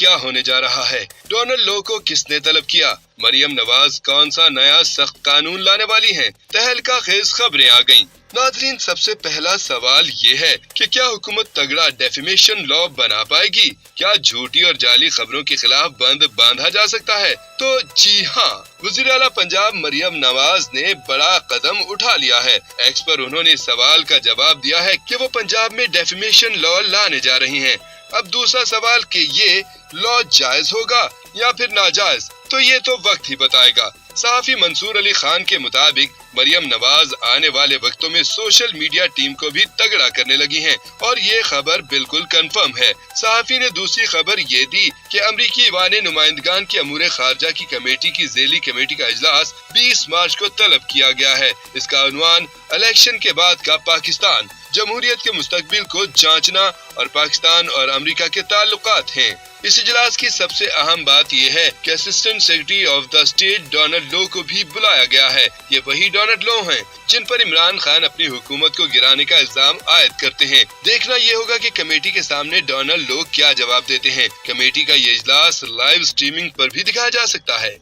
کیا ہونے جا رہا ہے؟ ڈونلڈ لو کو کس نے طلب کیا؟ مریم نواز کون سا نیا سخت قانون لانے والی ہیں؟ تہلکہ خیز خبریں آ گئیں۔ ناظرین، سب سے پہلا سوال یہ ہے کہ کیا حکومت تگڑا ڈیفیمیشن لا بنا پائے گی؟ کیا جھوٹی اور جعلی خبروں کے خلاف بند باندھا جا سکتا ہے؟ تو جی ہاں، وزیر اعلیٰ پنجاب مریم نواز نے بڑا قدم اٹھا لیا ہے۔ ایکس پر انہوں نے سوال کا جواب دیا ہے کہ وہ پنجاب میں ڈیفیمیشن لا لانے جا رہی ہیں۔ اب دوسرا سوال کہ یہ لا جائز ہوگا یا پھر ناجائز، تو یہ تو وقت ہی بتائے گا۔ صحافی منصور علی خان کے مطابق مریم نواز آنے والے وقتوں میں سوشل میڈیا ٹیم کو بھی تگڑا کرنے لگی ہیں اور یہ خبر بالکل کنفرم ہے۔ صحافی نے دوسری خبر یہ دی کہ امریکی ایوان نمائندگان کی امور خارجہ کی کمیٹی کی ذیلی کمیٹی کا اجلاس 20 مارچ کو طلب کیا گیا ہے۔ اس کا عنوان الیکشن کے بعد کا پاکستان، جمہوریت کے مستقبل کو جانچنا اور پاکستان اور امریکہ کے تعلقات ہیں۔ اس اجلاس کی سب سے اہم بات یہ ہے کہ assistant secretary of the state Donald Lu کو بھی بلایا گیا ہے۔ یہ وہی ڈونلڈ لو ہیں جن پر عمران خان اپنی حکومت کو گرانے کا الزام عائد کرتے ہیں۔ دیکھنا یہ ہوگا کہ کمیٹی کے سامنے ڈونلڈ لو کیا جواب دیتے ہیں۔ کمیٹی کا یہ اجلاس لائیو سٹریمنگ پر بھی دکھایا جا سکتا ہے۔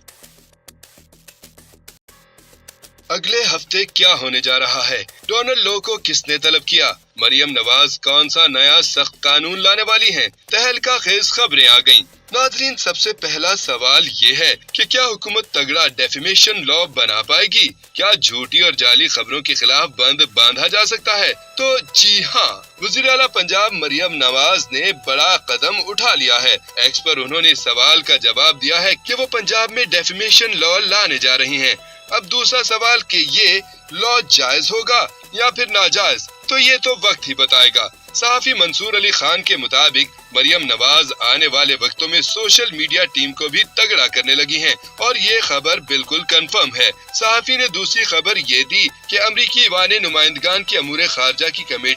اگلے ہفتے کیا ہونے جا رہا ہے؟ ڈونلڈ لو کو کس نے طلب کیا؟ مریم نواز کون سا نیا سخت قانون لانے والی ہیں؟ تہلکہ خیز خبریں آ گئیں۔ ناظرین، سب سے پہلا سوال یہ ہے کہ کیا حکومت تگڑا ڈیفیمیشن لا بنا پائے گی؟ کیا جھوٹی اور جعلی خبروں کے خلاف بند باندھا جا سکتا ہے؟ تو جی ہاں، وزیر اعلیٰ پنجاب مریم نواز نے بڑا قدم اٹھا لیا ہے۔ ایکس پر انہوں نے سوال کا جواب دیا ہے کہ وہ پنجاب میں ڈیفیمیشن لا لانے جا رہی ہیں۔ اب دوسرا سوال کہ یہ لا جائز ہوگا یا پھر ناجائز، تو یہ تو وقت ہی بتائے گا۔ صحافی منصور علی خان کے مطابق مریم نواز آنے والے وقتوں میں سوشل میڈیا ٹیم کو بھی تگڑا کرنے لگی ہیں اور یہ خبر بالکل کنفرم ہے۔ صحافی نے دوسری خبر یہ دی کہ امریکی ایوان نمائندگان کی امور خارجہ کی کمیٹی